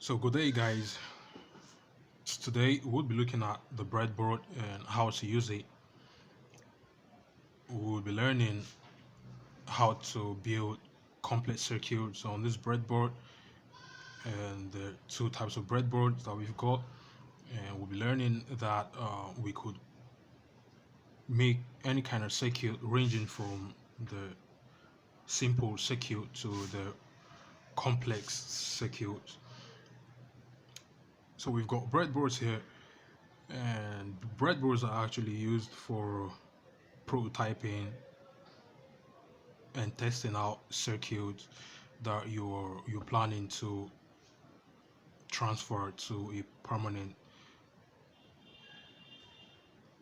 So good day guys. Today we'll be looking at the breadboard and how to use it. We'll be learning how to build complex circuits on this breadboard and the two types of breadboards that we've got, and we'll be learning that we could make any kind of circuit ranging from the simple circuit to the complex circuit. So we've got breadboards here, and breadboards are actually used for prototyping and testing out circuits that you're planning to transfer to a permanent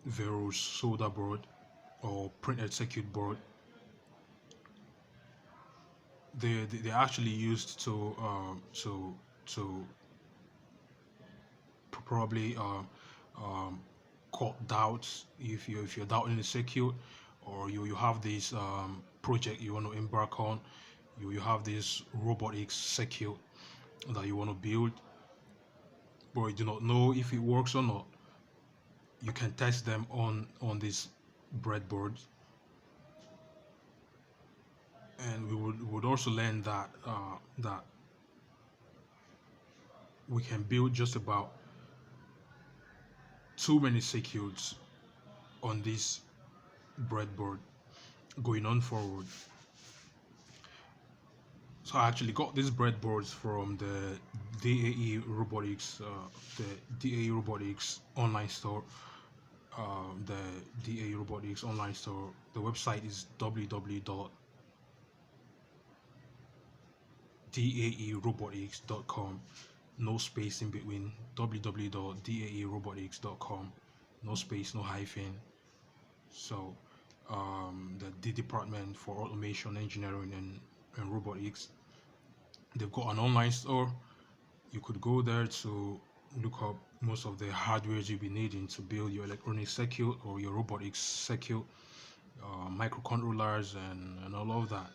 Veros solder board or printed circuit board. They're actually used to probably um, cut doubts if you're doubting the circuit, or you have this project you want to embark on. You have this robotics circuit that you want to build, but you do not know if it works or not. You can test them on this breadboard, and we would also learn that we can build just about too many circuits on this breadboard going on forward. So I actually got these breadboards from the DAE Robotics, the DAE Robotics online store. The DAE Robotics online store. The website is www.daerobotics.com. No space in between. www.daerobotics.com. No space, no hyphen. So the department for automation engineering and robotics, they've got an online store. You could go there to look up most of the hardware you'll be needing to build your electronic circuit or your robotics circuit, microcontrollers and all of that.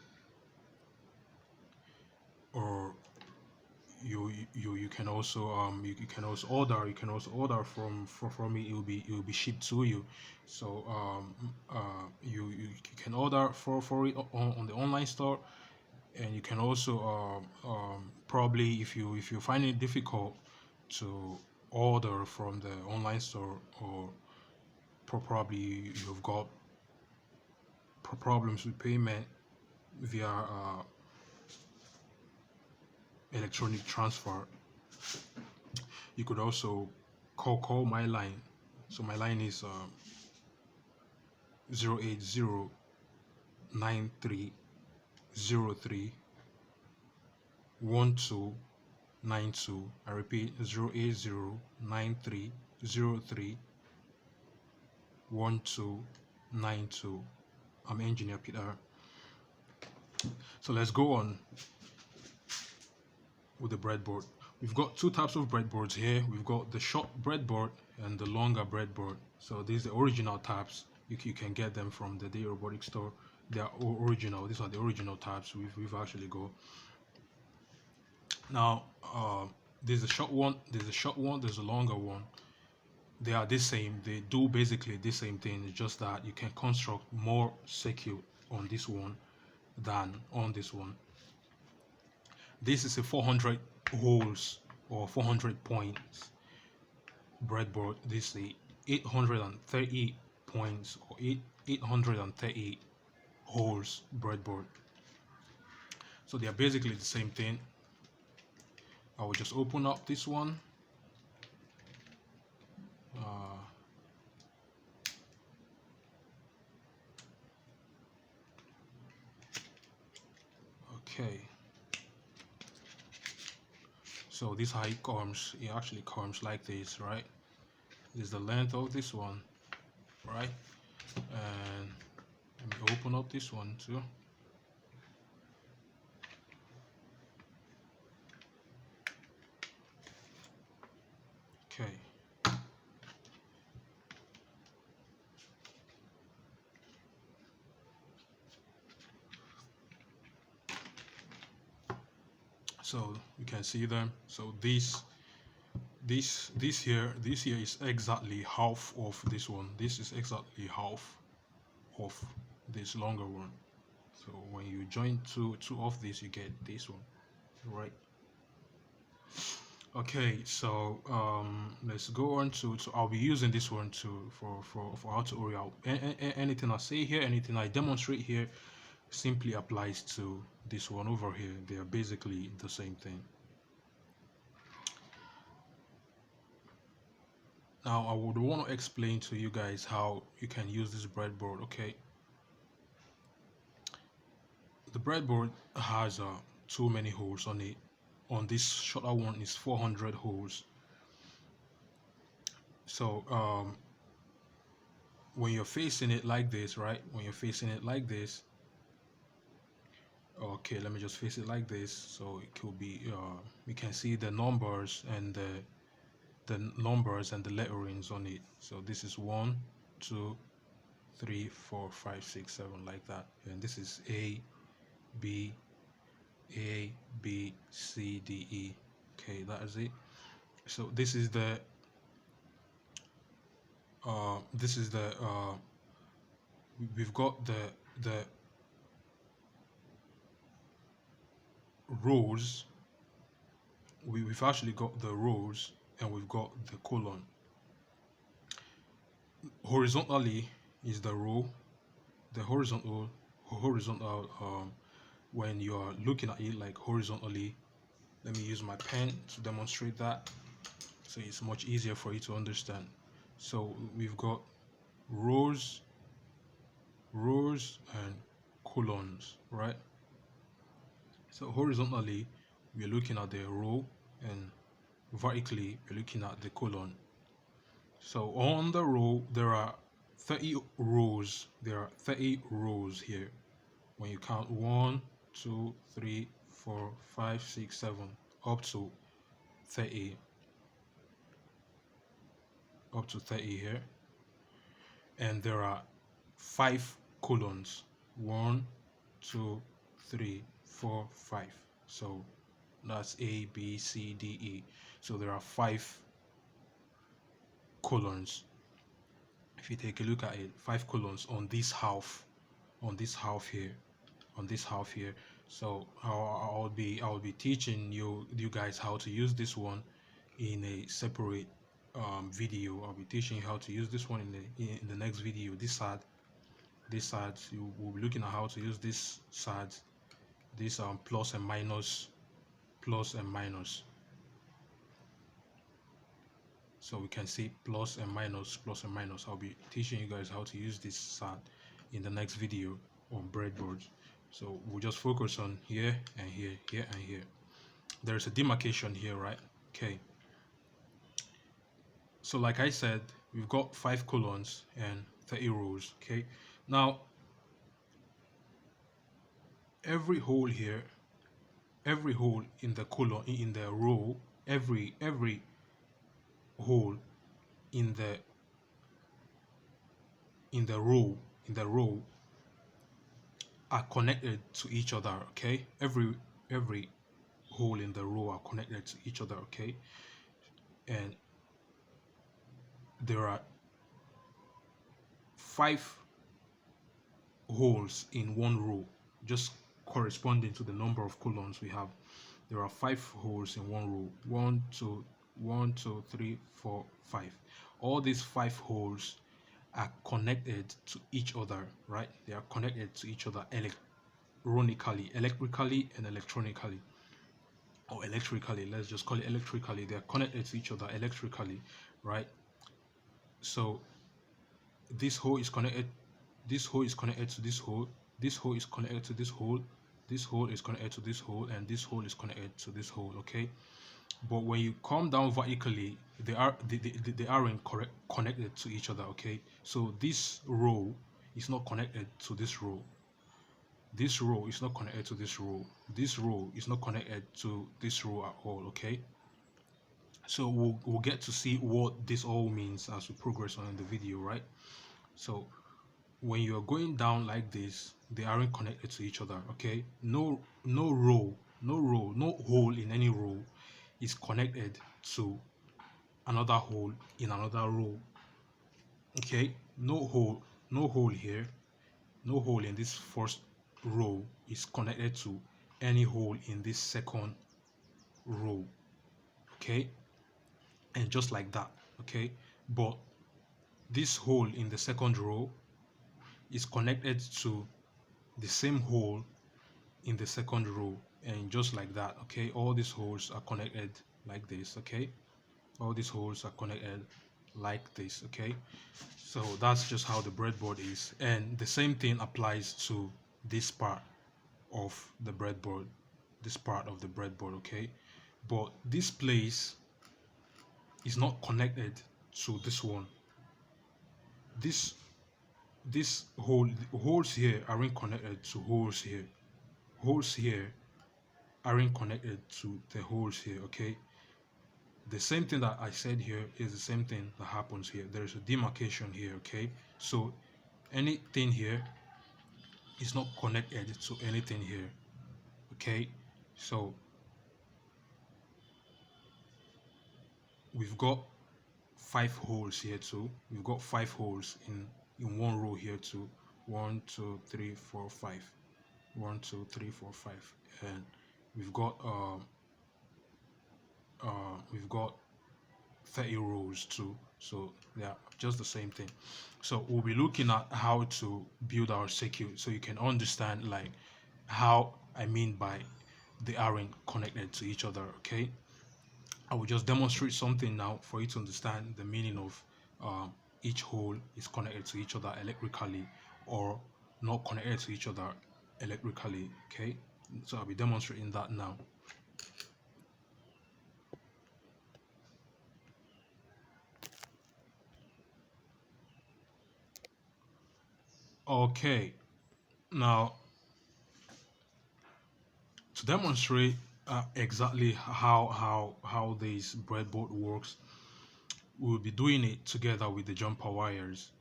Or you can also you can also order from me. It will be shipped to you. So you can order for it on the online store, and you can also probably, if you find it difficult to order from the online store, or probably you've got problems with payment via electronic transfer, you could also call my line. So my line is 08093031292. I repeat, 08093031292. I'm Engineer Peter. So let's go on with the breadboard. We've got two types of breadboards here. We've got the short breadboard and the longer breadboard. So these are the original types. You can get them from the DAE Robotics store. They are original. These are the original types we've actually got. Now there's a short one, there's a longer one. They are the same. They do basically the same thing. It's just that you can construct more circuit on this one than on this one. This is a 400 holes or 400 points breadboard. This is a 830 points or 830 holes breadboard. So they are basically the same thing. I will just open up this one. Okay. So this is how it comes. It actually comes like this, right? This is the length of this one, right? And let me open up this one too. Okay. So you can see them. So this here is exactly half of this one. This is exactly half of this longer one. So when you join two of these, you get this one, right? Okay, so let's go on to I'll be using this one to for how to ore out. Anything I say here, anything I demonstrate here, simply applies to this one over here. They are basically the same thing. Now I would want to explain to you guys how you can use this breadboard. Okay, the breadboard has too many holes on it. On this shorter one is 400 holes. So when you're facing it like this, right? When you're facing it like this, okay, let me just face it like this. So it could be we can see the numbers and the numbers and the letterings on it. So this is 1, 2, 3, 4, 5, 6, 7, like that. And this is A, B, C, D, E. Okay, that is it. So this is the we've got the rows. We've actually got the rows and we've got the column. Horizontally is the row. The horizontal when you are looking at it like horizontally, let me use my pen to demonstrate that so it's much easier for you to understand. So we've got rows and columns, right? So horizontally we're looking at the row and vertically we're looking at the column. So on the row there are 30 rows. There are 30 rows here. When you count 1, 2, 3, 4, 5, 6, 7 up to 30, here, and there are 5 columns. 1, 2, 3, 4, 5. So that's A, B, C, D, E. So there are 5 columns. If you take a look at it, 5 columns on this half here, So I'll be teaching you guys how to use this one in a separate video. I'll be teaching you how to use this one in the next video. This side you will be looking at how to use this side, this plus and minus. So we can see plus and minus. I'll be teaching you guys how to use this side in the next video on breadboards. So we'll just focus on here and here, here and here. There's a demarcation here, right? Okay. So like I said, we've got 5 columns and 30 rows. Okay. Now every hole here, every hole in the column, in the row, every hole in the row are connected to each other. Okay, every hole in the row are connected to each other. Okay, and there are 5 holes in one row, just corresponding to the number of columns we have. There are 5 holes in one row. 1, 2, 1, 2, 3, 4, 5. All these 5 holes are connected to each other, right? They are connected to each other electrically and electronically, or electrically. Let's just call it electrically. They are connected to each other electrically, right? So this hole is connected. This hole is connected to this hole. This hole is connected to this hole. This hole is connected to this hole, and this hole is connected to this hole. Okay. But when you come down vertically, they aren't connected to each other. Okay, so this row is not connected to this row. This row is not connected to this row. This row is not connected to this row at all. Okay, so we'll get to see what this all means as we progress on in the video, right? So when you're going down like this, they aren't connected to each other. Okay, no row no hole in any row is connected to another hole in another row. Okay, no hole here, no hole in this first row is connected to any hole in this second row. Okay, and just like that. Okay, but this hole in the second row is connected to the same hole in the second row, and just like that. Okay, all these holes are connected like this. Okay, all these holes are connected like this. Okay, so that's just how the breadboard is, and the same thing applies to this part of the breadboard, this part of the breadboard. Okay, but this place is not connected to this one. This this holes here aren't connected to holes here. Holes here aren't connected to the holes here. Okay, the same thing that I said here is the same thing that happens here. There is a demarcation here. Okay, so anything here is not connected to anything here. Okay, so we've got 5 holes here too. We've got 5 holes in one row here too. 1 2 3 4 5. 1 2 3 4 5, and we've got we've got 30 rows too, so yeah, just the same thing. So we'll be looking at how to build our circuit so you can understand like how I mean by they aren't connected to each other. Okay, I will just demonstrate something now for you to understand the meaning of each hole is connected to each other electrically or not connected to each other electrically. Okay, so I'll be demonstrating that now. Okay, now to demonstrate exactly how this breadboard works, we'll be doing it together with the jumper wires.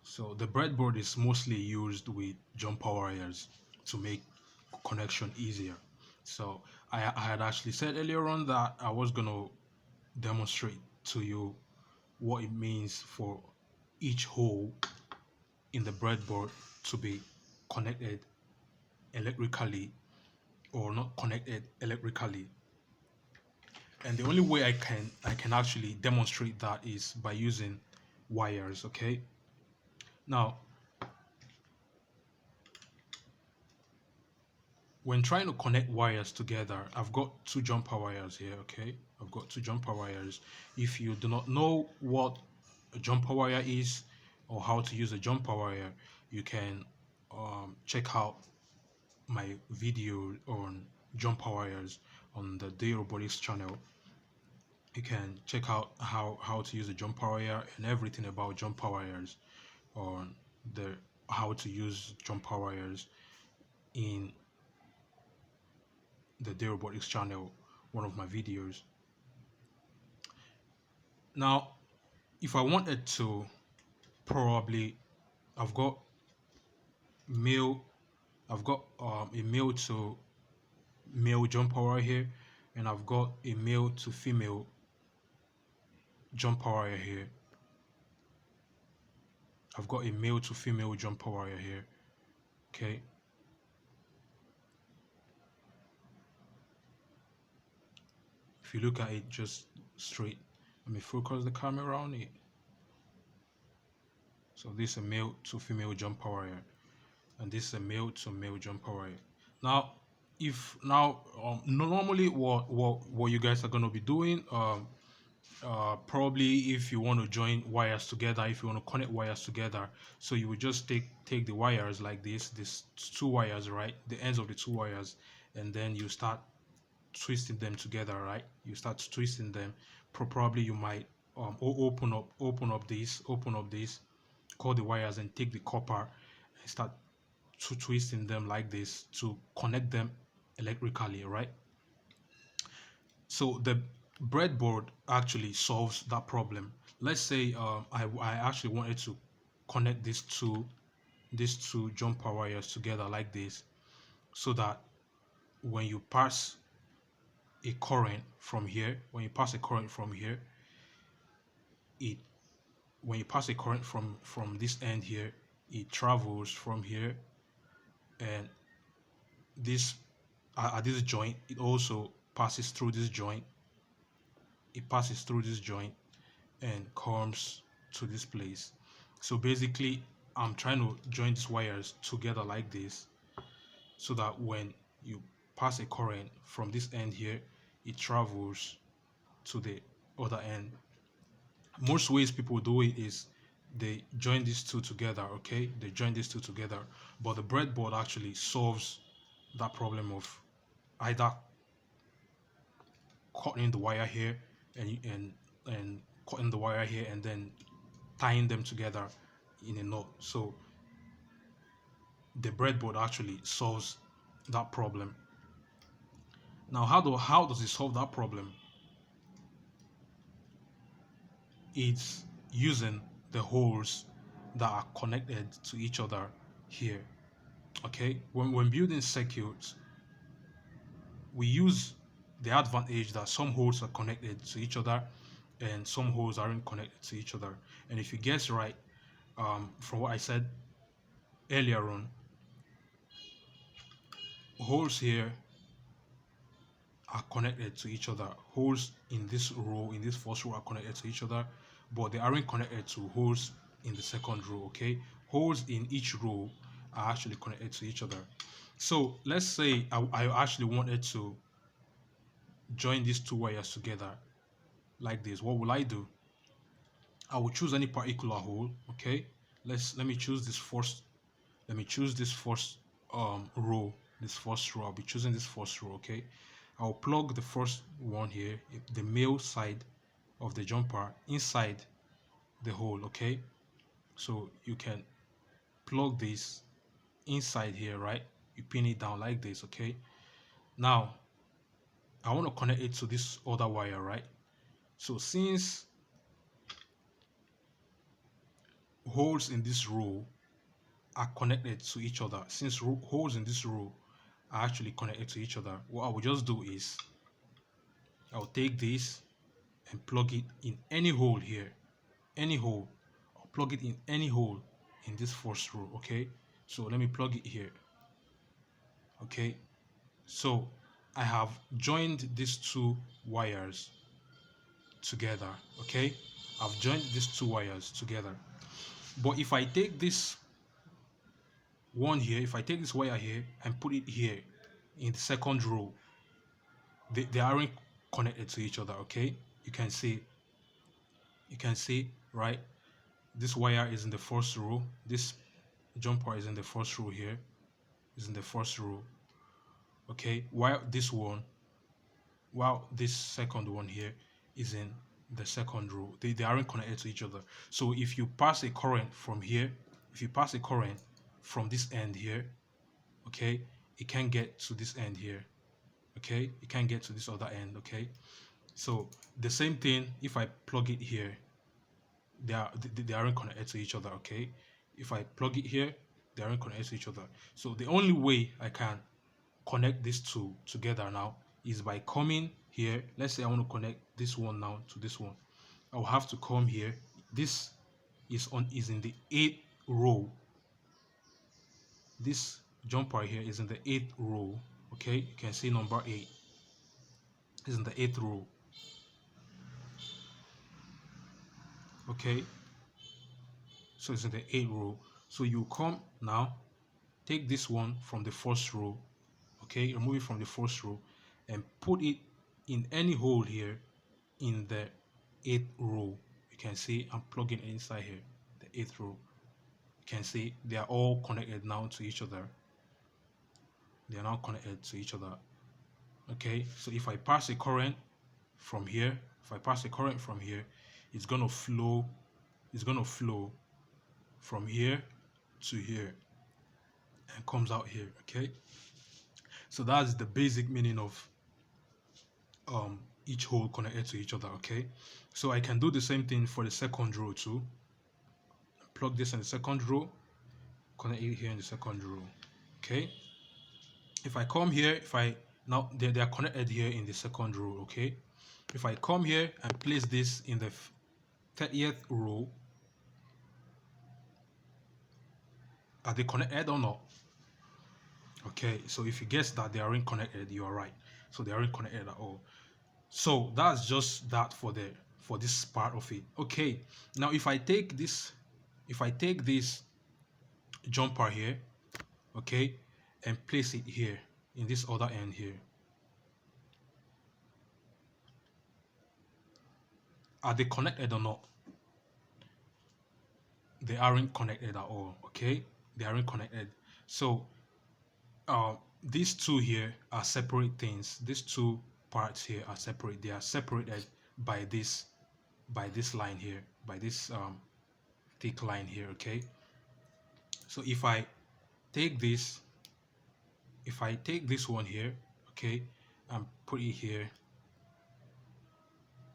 So the breadboard is mostly used with jumper wires to make connection easier. So I had actually said earlier on that I was gonna demonstrate to you what it means for each hole in the breadboard to be connected electrically or not connected electrically. And the only way I can actually demonstrate that is by using wires. Okay, now when trying to connect wires together, I've got 2 jumper wires here. Okay, I've got 2 jumper wires. If you do not know what a jumper wire is or how to use a jumper wire, you can check out my video on jumper wires on the Day Robotics channel. You can check out how to use a jumper wire and everything about jumper wires on the how to use jumper wires in the Day Robotics channel, one of my videos. Now, if I wanted to, probably I've got male, I've got a male to male jumper wire here, and I've got a male to female jumper wire here. I've got a male to female jumper wire here. Okay. If you look at it just straight, let me focus the camera on it. So this is a male to female jumper wire, and this is a male to male jumper wire. Now, if now normally what you guys are gonna be doing, probably if you want to join wires together, if you want to connect wires together, so you would just take the wires like this 2 wires, right, the ends of the 2 wires, and then you start twisting them together, right? You start twisting them. Probably you might open up this, cut the wires and take the copper and start twisting them like this to connect them electrically, right? So the breadboard actually solves that problem. Let's say I actually wanted to connect these two jumper wires together like this, so that when you pass a current from here, it when you pass a current from this end here, it travels from here, and this at this joint, it also passes through this joint. It passes through this joint and comes to this place. So basically, I'm trying to join these wires together like this, so that when you pass a current from this end here, it travels to the other end. Most ways people do it is they join these two together, okay? They join these two together, but the breadboard actually solves that problem of either cutting the wire here and cutting the wire here and then tying them together in a knot. So the breadboard actually solves that problem. Now, how does it solve that problem? It's using the holes that are connected to each other here. Okay, when building circuits, we use the advantage that some holes are connected to each other and some holes aren't connected to each other. And if you guess right, from what I said earlier on, holes here are connected to each other. Holes in this row, in this first row, are connected to each other, but they aren't connected to holes in the second row. Okay, holes in each row are actually connected to each other. So let's say I actually wanted to join these two wires together like this. What will I do? I will choose any particular hole. Okay, let me choose this first. Let me choose this first row. This first row. I'll be choosing this first row. Okay, I'll plug the first one here, the male side of the jumper, inside the hole. Okay, so you can plug this inside here, right? You pin it down like this. Okay, now I want to connect it to this other wire, right? So since holes in this row are connected to each other, since holes in this row are actually connected to each other, what I will just do is I'll take this and plug it in any hole here, any hole. I'll plug it in any hole in this first row. Okay, so let me plug it here. Okay, so I have joined these two wires together. Okay, I've joined these two wires together. But if I take this one here, if I take this wire here and put it here in the second row, they aren't connected to each other. Okay, you can see right, this wire is in the first row, this jumper is in the first row here, is in the first row. Okay, while this second one here is in the second row. They aren't connected to each other. So if you pass a current from here, if you pass a current from this end here, okay, it can get to this end here. Okay, it can get to this other end. Okay, so the same thing, if I plug it here, they aren't connected to each other. Okay, if I plug it here, they aren't connected to each other. So the only way I can connect these two together now is by coming here. Let's say I want to connect this one now to this one. I'll have to come here. This is in the 8th row. This jumper here is in the 8th row. Okay, you can see number 8 is in the 8th row. Okay, so it's in the 8th row. So you come now, take this one from the first row. Okay, remove it from the first row and put it in any hole here in the 8th row. You can see I'm plugging it inside here, the 8th row. You can see they are all connected now to each other. They are now connected to each other. Okay, so if I pass a current from here, it's gonna flow from here to here and comes out here. Okay, so that's the basic meaning of each hole connected to each other. Okay, so I can do the same thing for the second row too. Plug this in the second row, connect it here in the second row. Okay, if I come here, if I Now they are connected here in the second row. Okay, if I come here and place this in the 30th row, are they connected or not? Okay, so if you guess that they aren't connected, you are right. So they aren't connected at all. So that's just that for this part of it. Okay, now if I take this jumper here, okay, and place it here in this other end here, are they connected or not? They aren't connected at all. Okay, they aren't connected. So these two here are separate things. These two parts here are separate. They are separated by this line here, by this thick line here. Okay, so if I take this one here, okay, and put it here,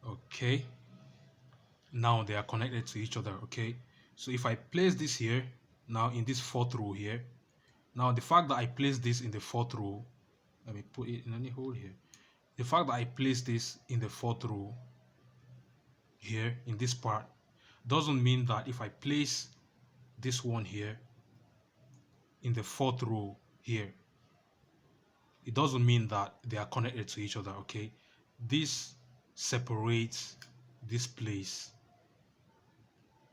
okay, now they are connected to each other. Okay, so if I place this here now in this fourth row here, now the fact that I place this in the fourth row, let me put it in any hole here, the fact that I place this in the fourth row here in this part doesn't mean that if I place this one here in the fourth row here, it doesn't mean that they are connected to each other. Okay, this separates this place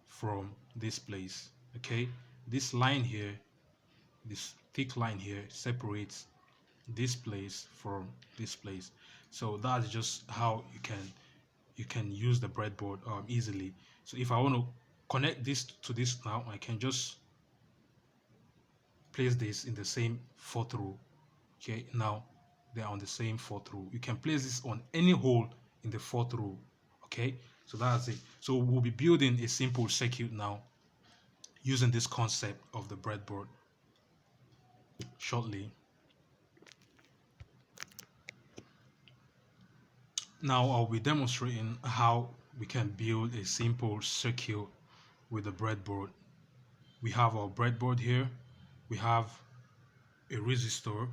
from this place. Okay, this line here, this thick line here, separates this place from this place. So that's just how you can use the breadboard easily. So if I want to connect this to this now, I can just place this in the same fourth row. Okay, now they're on the same fourth row. You can place this on any hole in the fourth row. Okay, so that's it. So we'll be building a simple circuit now using this concept of the breadboard shortly. Now I'll be demonstrating how we can build a simple circuit with the breadboard. We have our breadboard here. We have a resistor.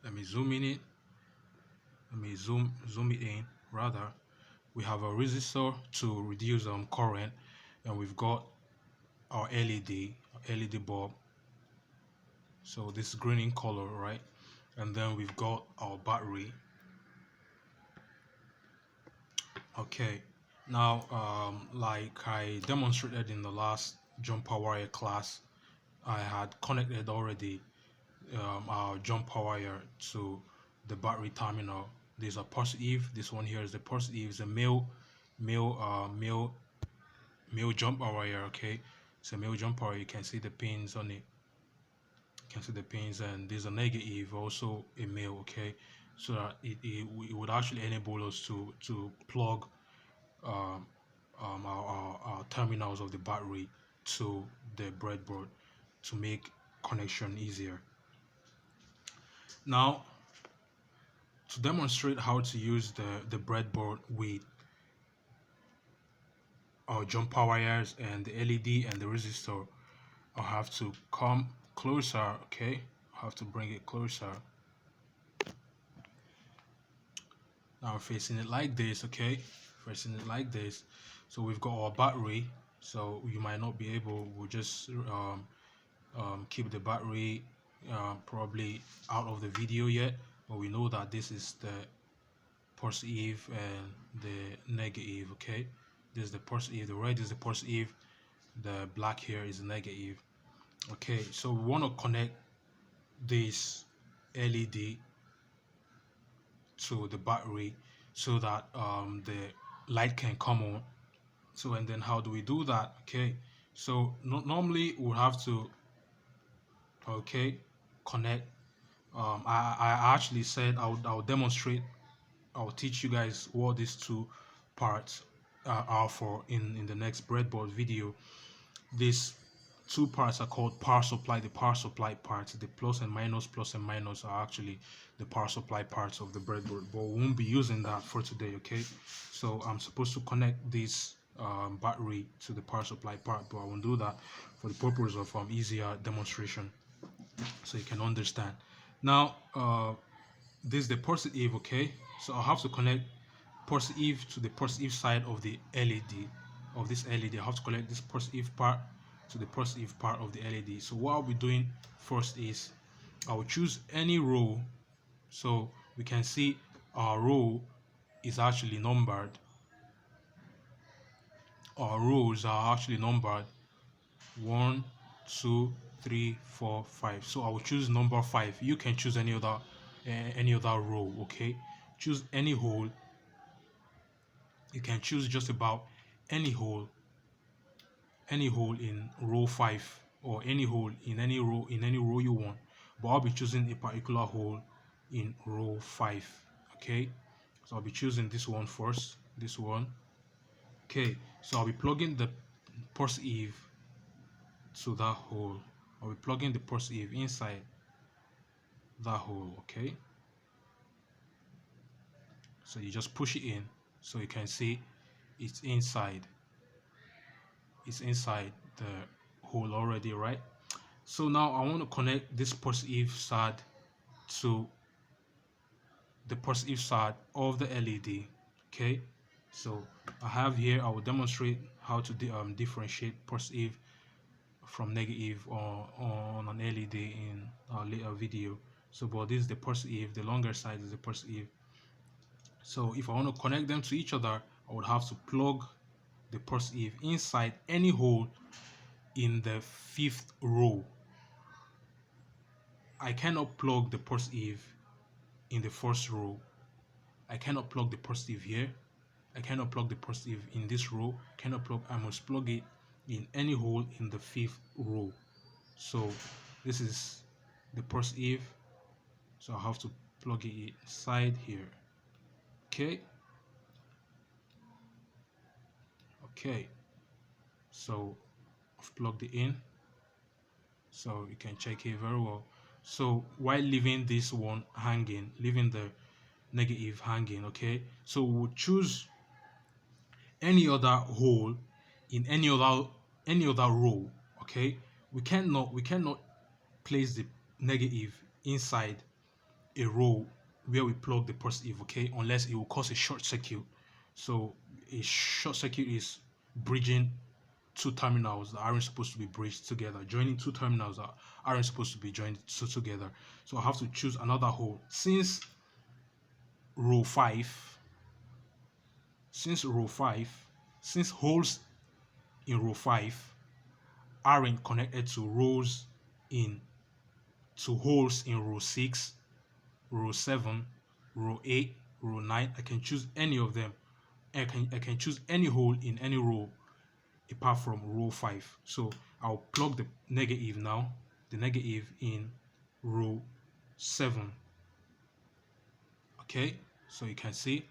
Let me zoom in it. Let me zoom it in rather. We have a resistor to reduce current, and we've got our LED bulb. So this is green in color, right? And then we've got our battery. Okay, now like I demonstrated in the last jumper wire class, I had connected already our jumper wire to the battery terminal. There's a positive. This one here is the positive. It's a male jumper wire. Okay, it's a male jumper wire. You can see the pins on it. You can see the pins, and there's a negative, also a male. Okay, so that it would actually enable us to plug our terminals of the battery to the breadboard to make connection easier. Now, to demonstrate how to use the breadboard with our jumper wires and the LED and the resistor, I'll have to come closer. Okay, I have to bring it closer. Now I'm facing it like this. Okay, facing it like this. So we've got our battery. So you might not be able. We'll just keep the battery probably out of the video yet, but we know that this is the positive and the negative. Okay, this is the positive, the red is the positive, the black here is the negative. Okay, so we want to connect this LED to the battery so that the light can come on. So, and then how do we do that? Okay, so normally we'll have to connect. I actually said I'll demonstrate. I'll teach you guys what these two parts are for in the next breadboard video. These two parts are called power supply. The power supply parts, the plus and minus are actually the power supply parts of the breadboard, but we won't be using that for today. Okay, so I'm supposed to connect this battery to the power supply part, but I won't do that for the purpose of easier demonstration so you can understand. Now this is the positive, okay? So I have to connect positive to the positive side of the LED of this LED. I have to connect this positive part to the positive part of the LED. So what I'll be doing first is I will choose any row, so we can see our row is actually numbered. Our rows are actually numbered 1, 2, 3, 4, 5. So I will choose number 5. You can choose any other row, okay? Choose any hole. You can choose just about any hole in row 5, or any hole in any row you want, but I'll be choosing a particular hole in row 5. Okay, so I'll be choosing this one first, this one. Okay, so I'll be plugging the positive to that hole. I'll be plugging the positive inside that hole. Okay, so you just push it in, so you can see it's inside the hole already, right? So now I want to connect this positive side to the positive side of the LED. Okay, so I have here, I will demonstrate how to differentiate positive from negative on an LED in a later video. So but this is the positive, the longer side is the positive. So if I want to connect them to each other, I would have to plug the positive inside any hole in the 5th row. I cannot plug the positive in the first row. I cannot plug the positive here. I cannot plug the positive in this row. I must plug it in any hole in the 5th row. So this is the positive. So I have to plug it inside here. Okay. Okay. So I've plugged it in. So you can check it very well. So while leaving this one hanging, leaving the negative hanging, okay, so we'll choose any other hole in any other row. Okay, we cannot place the negative inside a row where we plug the positive, okay, unless it will cause a short circuit. So a short circuit is bridging two terminals that aren't supposed to be bridged together, joining two terminals that aren't supposed to be joined together. So I have to choose another hole. Row 5 since holes in row 5 aren't connected to holes in row 6, row 7, row 8, row 9, I can choose any of them. I can choose any hole in any row apart from row 5. So I'll plug the negative now, the negative in row 7. Okay, so you can see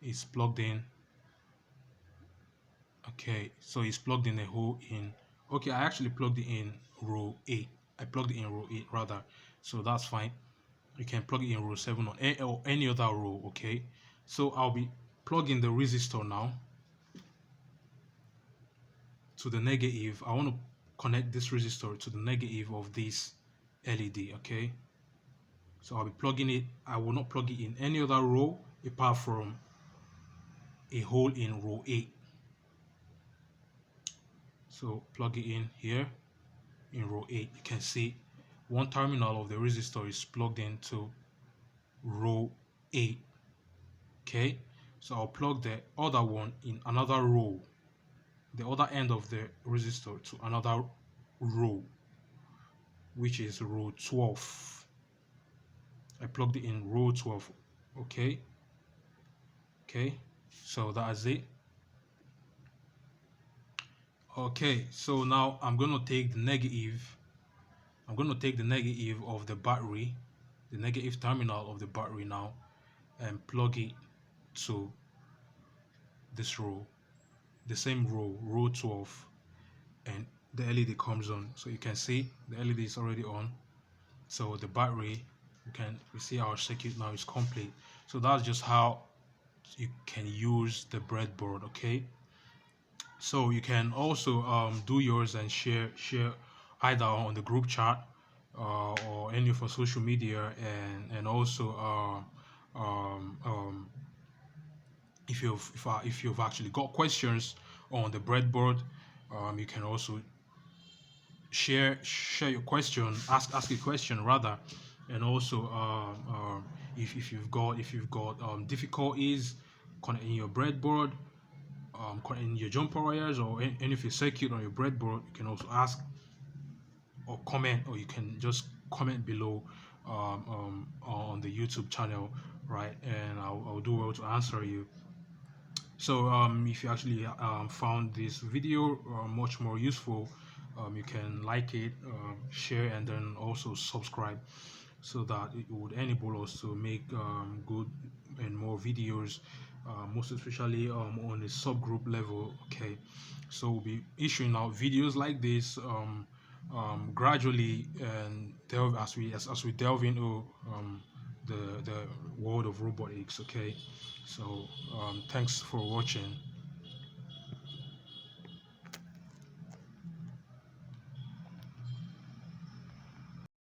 it's plugged in. Okay, so it's plugged in a hole in, okay, I actually plugged it in row 8. I plugged it in row 8 rather, so that's fine. You can plug it in row 7 or any other row. Okay, so I'll be plugging the resistor now to the negative. I want to connect this resistor to the negative of this LED. Okay, so I'll be plugging it. I will not plug it in any other row apart from a hole in row 8. So plug it in here in row 8. You can see one terminal of the resistor is plugged into row 8. Okay, so I'll plug the other one in another row, the other end of the resistor to another row, which is row 12. I plugged it in row 12. Okay, so that's it. Okay, so now I'm going to take the negative of the battery, the negative terminal of the battery now, and plug it to this row, the same row 12, and the LED comes on. So you can see the LED is already on. So the battery, we see our circuit now is complete. So that's just how you can use the breadboard. Okay, So you can also do yours and share either on the group chat or any of our social media, and also if you've actually got questions on the breadboard, you can also share your question, ask a question rather, and also if you've got difficulties connecting your breadboard, connecting your jumper wires or any of your circuit on your breadboard, you can also ask or comment, or you can just comment below on the YouTube channel, right? And I'll do well to answer you. So if you actually found this video much more useful, you can like it, share, and then also subscribe, so that it would enable us to make good and more videos, most especially on a subgroup level. Okay, so we'll be issuing out videos like this gradually, and delve as we delve into the world of robotics. Okay, so thanks for watching.